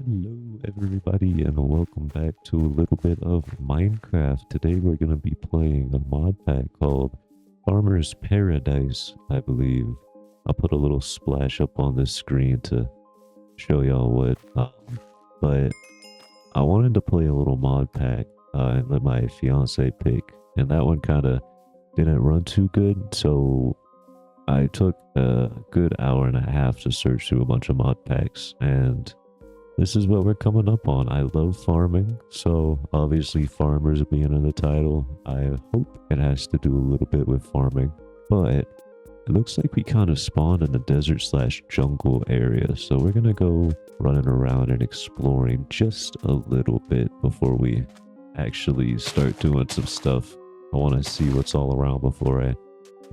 Hello, everybody, and welcome back to a little bit of Minecraft. Today, we're going to be playing a mod pack called Farmer's Paradise, I believe. I'll put a little splash up on this screen to show y'all what. But I wanted to play a little mod pack and let my fiance pick, and that one kind of didn't run too good, so I took a good hour and a half to search through a bunch of mod packs, and this is what we're coming up on. I love farming, so obviously farmers being in the title, I hope it has to do a little bit with farming. But it looks like we kind of spawned in the desert slash jungle area, so we're gonna go running around and exploring just a little bit before we actually start doing some stuff. I want to see what's all around before I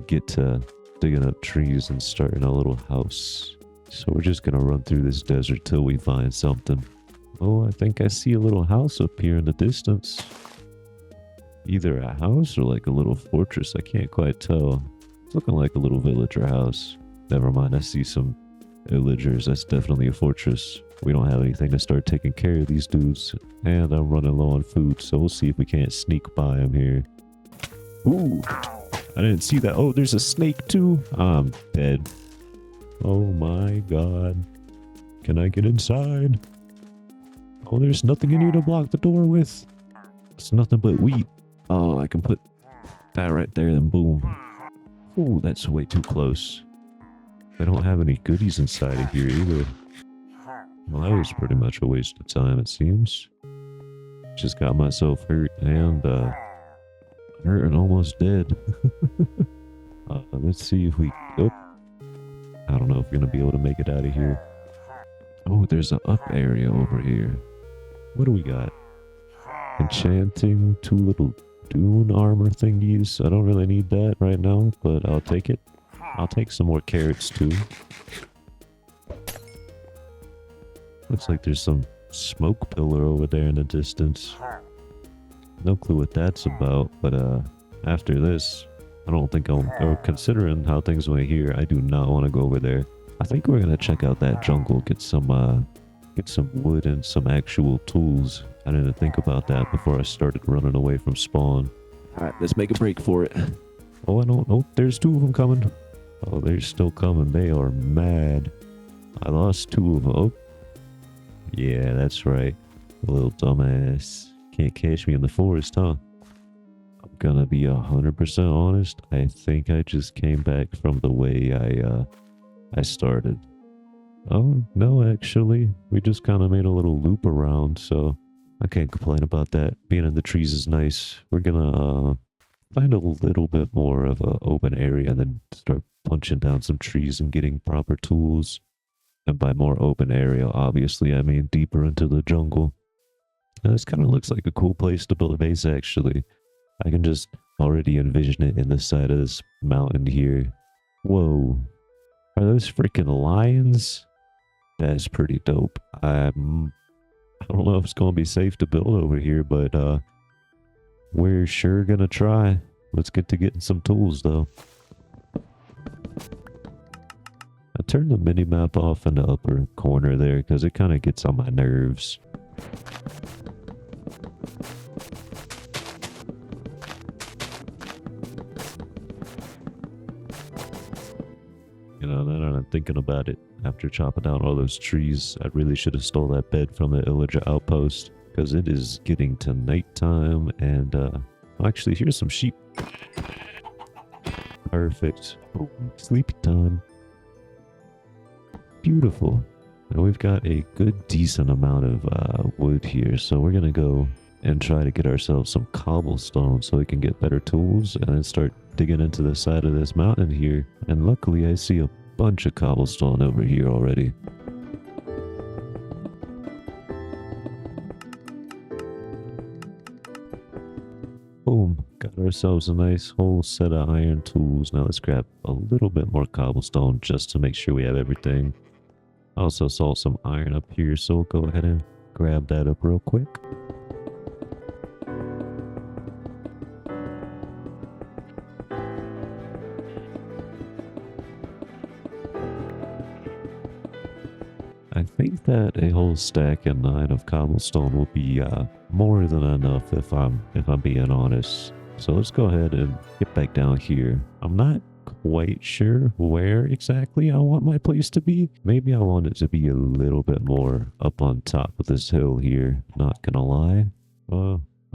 get to digging up trees and starting a little house. So we're just gonna run through this desert till we find something. Oh, I think I see a little house up here in the distance. Either a house or like a little fortress. I can't quite tell. It's looking like a little villager house. Never mind, I see some villagers. That's definitely a fortress. We don't have anything to start taking care of these dudes. And I'm running low on food, so we'll see if we can't sneak by them here. Ooh, I didn't see that. Oh, there's a snake too. I'm dead. Oh my god. Can I get inside? Oh, there's nothing in here to block the door with. It's nothing but wheat. Oh, I can put that right there and boom. Oh, that's way too close. I don't have any goodies inside of here either. Well, that was pretty much a waste of time, it seems. Just got myself hurt and hurt and almost dead. Let's see if we... Oh. I don't know if we're going to be able to make it out of here. Oh, there's an up area over here. What do we got? Enchanting, 2 little dune armor thingies. I don't really need that right now, but I'll take it. I'll take some more carrots too. Looks like there's some smoke pillar over there in the distance. No clue what that's about, but after this, I don't think or considering how things went here, I do not want to go over there. I think we're gonna check out that jungle, get some wood and some actual tools. I didn't think about that before I started running away from spawn. Alright, let's make a break for it. Oh, I don't. Oh, there's 2 of them coming. Oh, they're still coming. They are mad. I lost 2 of them. Oh, yeah, that's right. Little dumbass. Can't catch me in the forest, huh? Gonna be 100% honest, I think I just came back from the way I started. Oh no, actually we just kind of made a little loop around, so I can't complain about that. Being in the trees is nice. We're gonna find a little bit more of an open area and then start punching down some trees and getting proper tools. And by more open area, obviously I mean deeper into the jungle. And this kind of looks like a cool place to build a base, actually. I can just already envision it in the side of this mountain here. Whoa. Are those freaking lions? That's pretty dope. I don't know if it's going to be safe to build over here, but we're sure going to try. Let's get to getting some tools, though. I turned the mini-map off in the upper corner there because it kind of gets on my nerves. You know, now that I'm thinking about it, after chopping down all those trees, I really should have stole that bed from the villager outpost, because it is getting to nighttime, and actually, here's some sheep. Perfect. Oh, sleepy time. Beautiful. Now we've got a good, decent amount of wood here, so we're gonna go and try to get ourselves some cobblestone so we can get better tools and then start digging into the side of this mountain here. And luckily I see a bunch of cobblestone over here already. Boom, got ourselves a nice whole set of iron tools. Now let's grab a little bit more cobblestone just to make sure we have everything. I also saw some iron up here, so we'll go ahead and grab that up real quick. that a whole stack and 9 of cobblestone will be more than enough if I'm being honest. So let's go ahead and get back down here. I'm not quite sure where exactly I want my place to be. Maybe I want it to be a little bit more up on top of this hill here. Not gonna lie.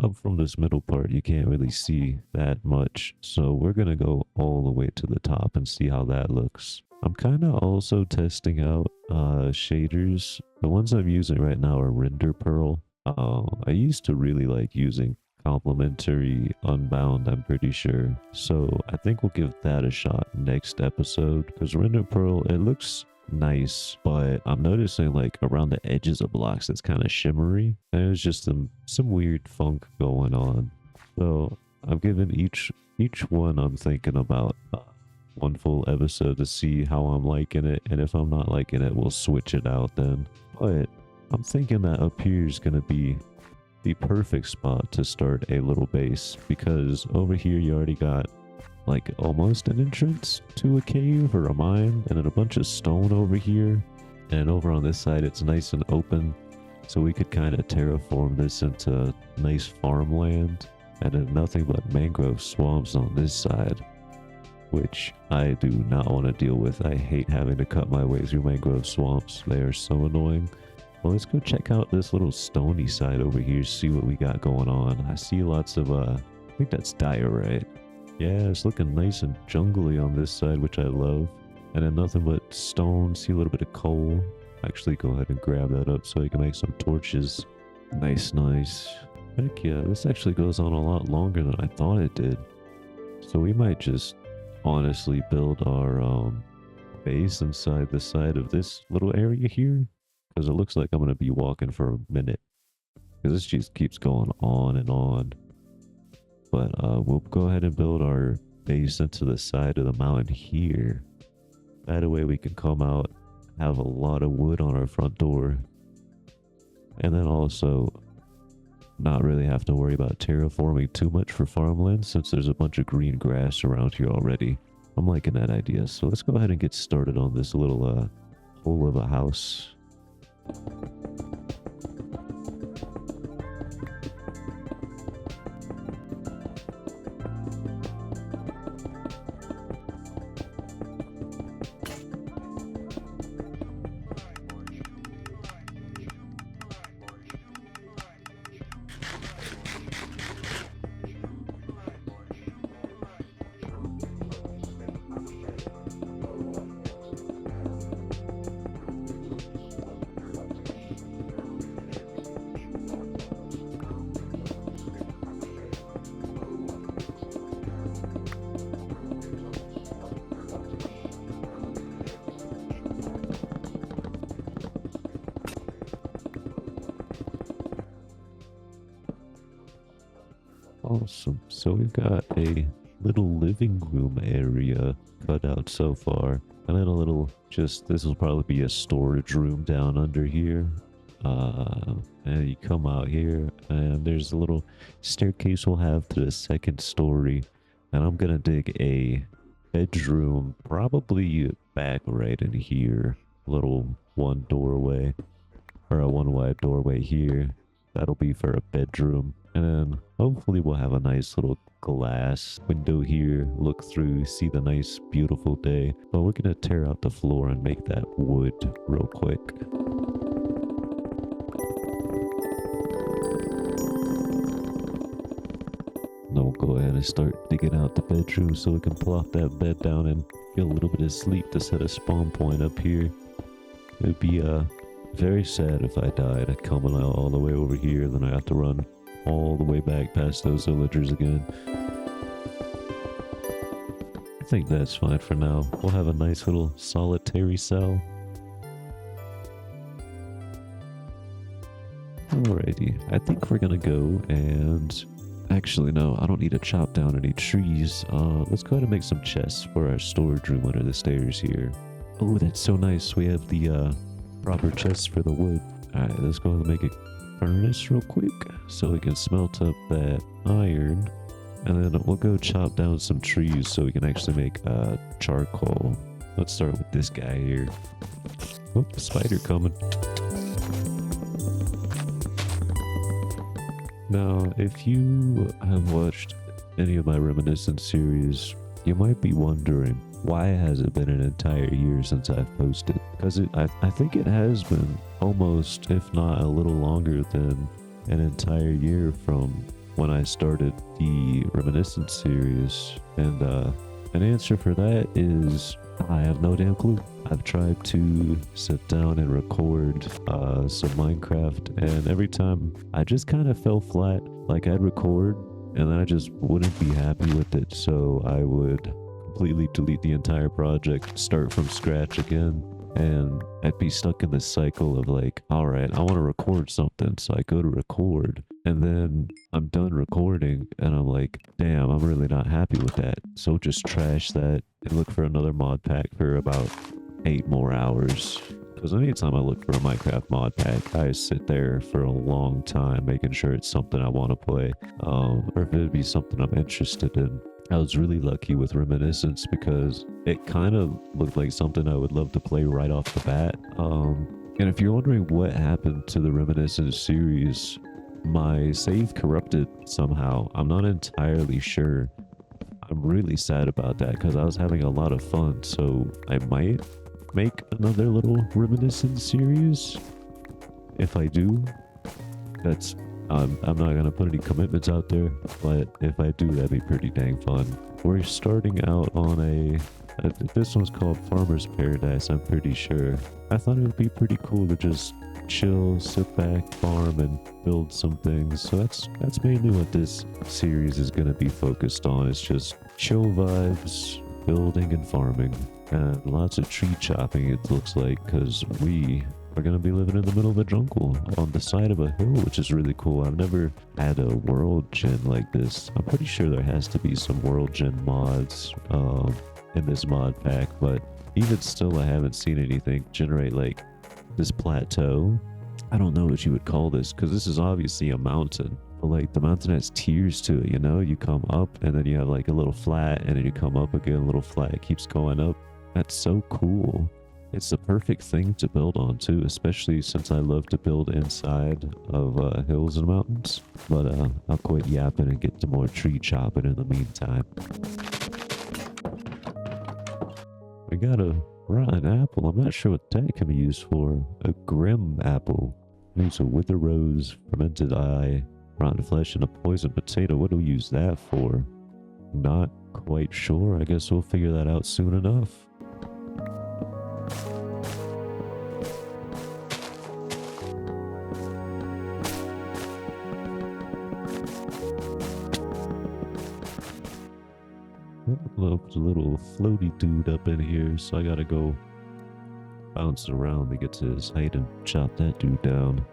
Up from this middle part, you can't really see that much. So we're gonna go all the way to the top and see how that looks. I'm kind of also testing out shaders. The ones I'm using right now are Render Pearl. I used to really like using Complementary Unbound, I'm pretty sure. So I think we'll give that a shot next episode, because Render Pearl, it looks nice, but I'm noticing like around the edges of blocks it's kind of shimmery, and there's just some weird funk going on. So I'm giving each one, I'm thinking about one full episode to see how I'm liking it, and if I'm not liking it, we'll switch it out then. But I'm thinking that up here is going to be the perfect spot to start a little base, because over here you already got like almost an entrance to a cave or a mine, and then a bunch of stone over here, and over on this side it's nice and open, so we could kind of terraform this into nice farmland, and then nothing but mangrove swamps on this side, which I do not want to deal with. I hate having to cut my way through mangrove swamps. They are so annoying. Well, let's go check out this little stony side over here, see what we got going on. I see lots of, I think that's diorite. Yeah, it's looking nice and jungly on this side, which I love. And then nothing but stone, see a little bit of coal. Actually, go ahead and grab that up so you can make some torches. Nice, nice. Heck yeah, this actually goes on a lot longer than I thought it did. So we might just honestly build our base inside the side of this little area here, because it looks like I'm going to be walking for a minute, because this just keeps going on and on. But we'll go ahead and build our base into the side of the mountain here. That way we can come out, have a lot of wood on our front door, and then also not really have to worry about terraforming too much for farmland, since there's a bunch of green grass around here already. I'm liking that idea. So let's go ahead and get started on this little hole of a house. Awesome. So we've got a little living room area cut out so far. And then a little, this will probably be a storage room down under here. And you come out here and there's a little staircase we'll have to the second story. And I'm going to dig a bedroom, probably back right in here. Little one doorway, or a one wide doorway here. That'll be for a bedroom. And then hopefully we'll have a nice little glass window here, look through, see the nice beautiful day. But we're gonna tear out the floor and make that wood real quick. Now we'll go ahead and start digging out the bedroom so we can plop that bed down and get a little bit of sleep to set a spawn point up here. It would be very sad if I died coming out all the way over here, then I have to run all the way back past those villagers again. I think that's fine for now. We'll have a nice little solitary cell. Alrighty, I think we're gonna go and... Actually, no, I don't need to chop down any trees. Let's go ahead and make some chests for our storage room under the stairs here. Oh, that's so nice. We have the proper chests for the wood. Alright, let's go ahead and make a furnace real quick so we can smelt up that iron, and then we'll go chop down some trees so we can actually make charcoal. Let's start with this guy here. Oh, spider coming. Now, if you have watched any of my Reminiscence series, you might be wondering, why has it been an entire year since I've posted? Because I think it has been almost, if not a little longer than an entire year from when I started the Reminiscence series. And an answer for that is I have no damn clue. I've tried to sit down and record some Minecraft, and every time I just kind of fell flat. Like I'd record, and then I just wouldn't be happy with it, so I would completely delete the entire project, start from scratch again, and I'd be stuck in this cycle of like, all right, I want to record something, so I go to record, and then I'm done recording, and I'm like, damn, I'm really not happy with that, so just trash that and look for another mod pack for about 8 more hours. Because anytime I look for a Minecraft mod pack, I sit there for a long time making sure it's something I want to play, or if it'd be something I'm interested in. I was really lucky with Reminiscence because it kind of looked like something I would love to play right off the bat. And if you're wondering what happened to the Reminiscence series, my save corrupted somehow. I'm not entirely sure. I'm really sad about that because I was having a lot of fun, so I might make another little Reminiscence series. If I do, that's I'm not gonna put any commitments out there, but if I do, that'd be pretty dang fun. We're starting out on this one's called Farmer's Paradise, I'm pretty sure. I thought it would be pretty cool to just chill, sit back, farm, and build some things. So that's mainly what this series is gonna be focused on. It's just chill vibes, building and farming, and lots of tree chopping, it looks like, because we are going to be living in the middle of a jungle on the side of a hill, which is really cool. I've never had a world gen like this. I'm pretty sure there has to be some world gen mods in this mod pack, but even still, I haven't seen anything generate like this plateau. I don't know what you would call this, because this is obviously a mountain, but like the mountain has tiers to it, you know? You come up and then you have like a little flat, and then you come up again, a little flat, it keeps going up. That's so cool. It's the perfect thing to build on too, especially since I love to build inside of hills and mountains. But I'll quit yapping and get to more tree chopping in the meantime. We got a rotten apple. I'm not sure what that can be used for. A grim apple. Needs a wither rose, fermented eye, rotten flesh, and a poison potato. What do we use that for? Not quite sure. I guess we'll figure that out soon enough. Look, a little floaty dude up in here, so I gotta go bounce around to get to his height and chop that dude down.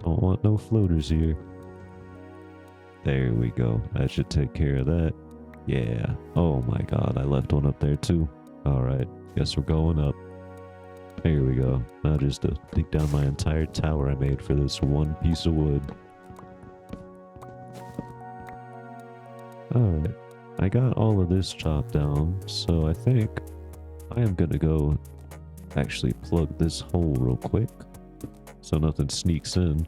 Don't want no floaters here. There we go. I should take care of that. Yeah. Oh my god, I left one up there too. Alright, guess we're going up. There we go. Now just to take down my entire tower I made for this one piece of wood. Alright. I got all of this chopped down, so I think I am gonna go actually plug this hole real quick so nothing sneaks in,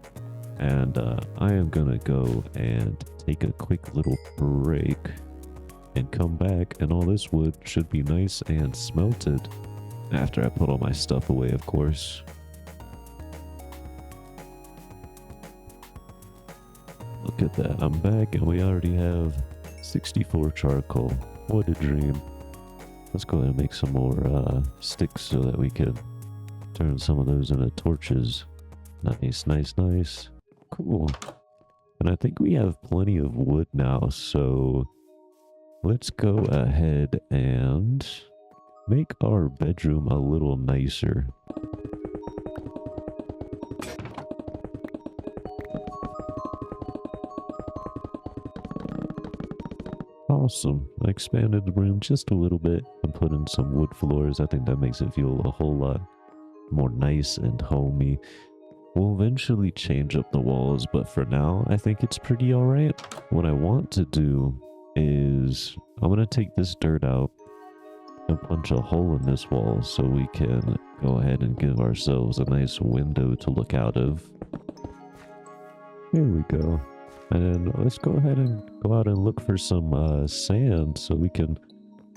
and I am gonna go and take a quick little break and come back, and all this wood should be nice and smelted after I put all my stuff away, of course. Look at that, I'm back and we already have 64 charcoal. What a dream. Let's go ahead and make some more sticks so that we can turn some of those into torches. Nice, nice, nice. Cool. And I think we have plenty of wood now, so let's go ahead and make our bedroom a little nicer. Awesome. I expanded the room just a little bit and put in some wood floors. I think that makes it feel a whole lot more nice and homey. We'll eventually change up the walls, but for now, I think it's pretty alright. What I want to do is I'm going to take this dirt out and punch a hole in this wall so we can go ahead and give ourselves a nice window to look out of. Here we go. And let's go ahead and go out and look for some sand so we can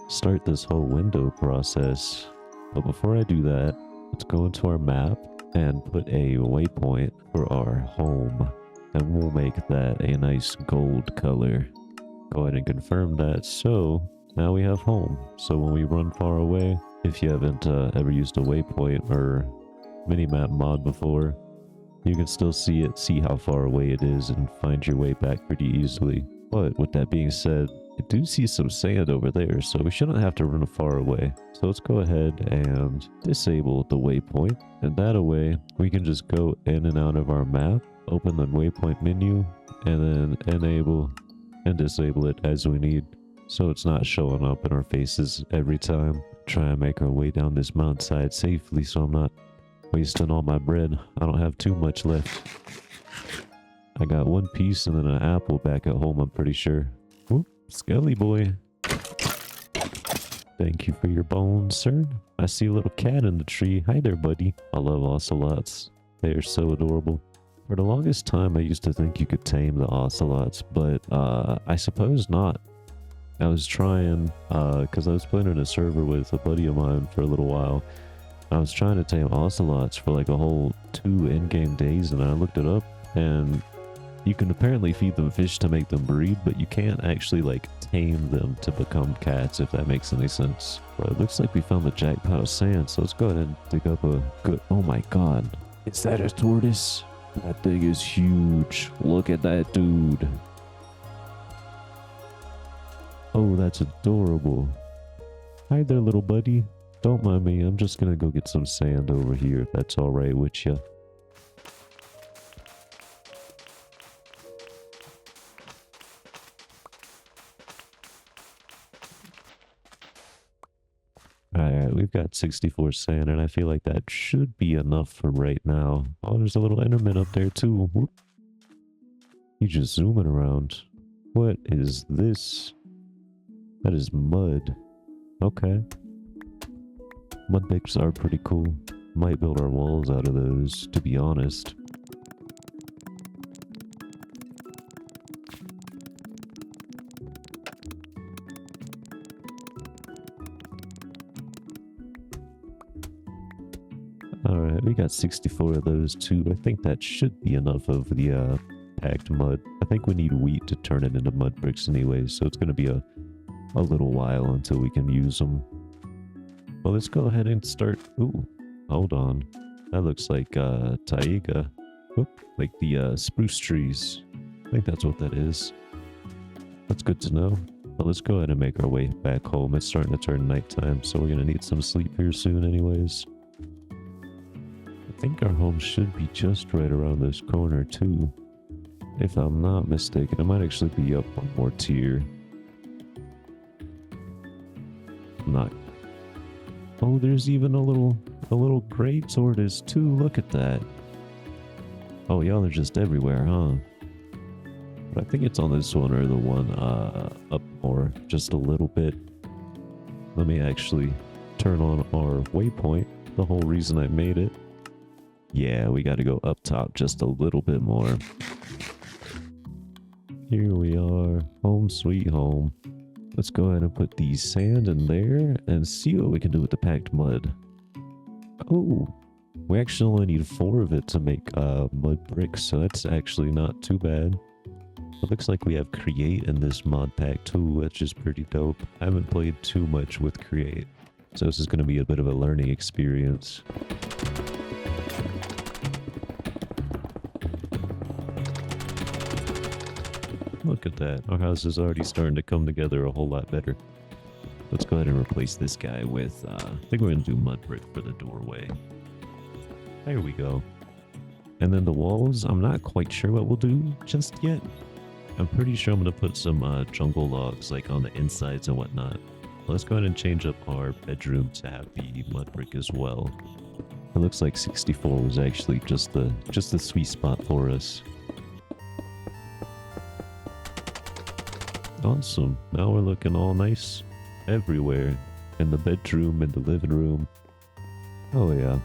start this whole window process. But before I do that, let's go into our map and put a waypoint for our home. And we'll make that a nice gold color. Go ahead and confirm that. So now we have home. So when we run far away, if you haven't ever used a waypoint or minimap mod before, you can still see it, see how far away it is, and find your way back pretty easily. But with that being said, I do see some sand over there, so we shouldn't have to run far away. So let's go ahead and disable the waypoint, and that way we can just go in and out of our map, open the waypoint menu, and then enable and disable it as we need, so it's not showing up in our faces every time. Try and make our way down this mountainside safely so I'm not wasting all my bread. I don't have too much left. I got one piece and then an apple back at home, I'm pretty sure. Whoop, Skelly boy. Thank you for your bones, sir. I see a little cat in the tree. Hi there, buddy. I love ocelots. They are so adorable. For the longest time, I used to think you could tame the ocelots, but I suppose not. I was trying, because I was playing in a server with a buddy of mine for a little while. I was trying to tame ocelots for like a whole 2 in-game days, and I looked it up, and you can apparently feed them fish to make them breed, but you can't actually like tame them to become cats, if that makes any sense. But it looks like we found the jackpot of sand, so let's go ahead and dig up a good... Oh my god. Is that a tortoise? That thing is huge. Look at that dude. Oh, that's adorable. Hi there, little buddy. Don't mind me, I'm just gonna go get some sand over here if that's alright with you. Alright, we've got 64 sand, and I feel like that should be enough for right now. Oh, there's a little Enderman up there too. Whoop. He's just zooming around. What is this? That is mud. Okay. Mud bricks are pretty cool. Might build our walls out of those, to be honest. Alright, we got 64 of those too. I think that should be enough of the packed mud. I think we need wheat to turn it into mud bricks anyway, so it's going to be a little while until we can use them. Well, let's go ahead and start... Ooh, hold on. That looks like taiga. Oop, like the spruce trees. I think that's what that is. That's good to know. Well, let's go ahead and make our way back home. It's starting to turn nighttime, so we're going to need some sleep here soon anyways. I think our home should be just right around this corner too. If I'm not mistaken, it might actually be up one more tier. I'm not... Oh, there's even a little gray tortoise too. Look at that. Oh, y'all are just everywhere, huh? But I think it's on this one or the one up more, just a little bit. Let me actually turn on our waypoint, the whole reason I made it. Yeah, we got to go up top just a little bit more. Here we are, home sweet home. Let's go ahead and put the sand in there and see what we can do with the packed mud. Oh, we actually only need 4 of it to make mud bricks, so that's actually not too bad. It looks like we have Create in this mod pack too, which is pretty dope. I haven't played too much with Create, so this is going to be a bit of a learning experience. Look at that. Our house is already starting to come together a whole lot better. Let's go ahead and replace this guy with, I think we're going to do mud brick for the doorway. There we go. And then the walls, I'm not quite sure what we'll do just yet. I'm pretty sure I'm going to put some jungle logs like on the insides and whatnot. Let's go ahead and change up our bedroom to have the mud brick as well. It looks like 64 was actually just the sweet spot for us. Awesome. Now we're looking all nice everywhere. In the bedroom, in the living room. Oh yeah.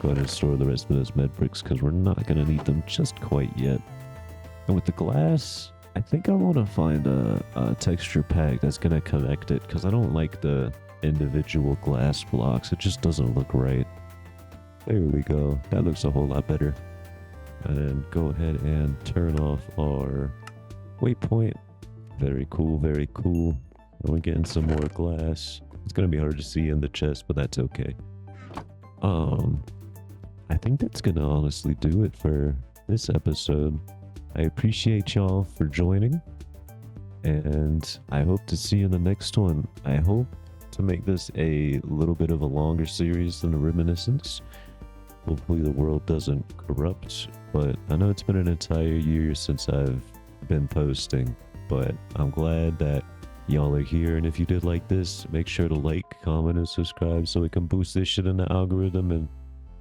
Go ahead and store the rest of those med bricks because we're not going to need them just quite yet. And with the glass, I think I want to find a texture pack that's going to connect it because I don't like the individual glass blocks. It just doesn't look right. There we go. That looks a whole lot better. And then go ahead and turn off our waypoint. Very cool, very cool. And we're getting some more glass. It's going to be hard to see in the chest, but that's okay. I think that's going to honestly do it for this episode. I appreciate y'all for joining, and I hope to see you in the next one. I hope to make this a little bit of a longer series than a reminiscence. Hopefully the world doesn't corrupt, but I know it's been an entire year since I've been posting, but I'm glad that y'all are here. And if you did like this, make sure to like, comment, and subscribe so we can boost this shit in the algorithm and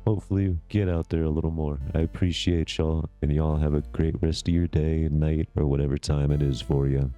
hopefully get out there a little more. I appreciate y'all, and y'all have a great rest of your day, night, or whatever time it is for you.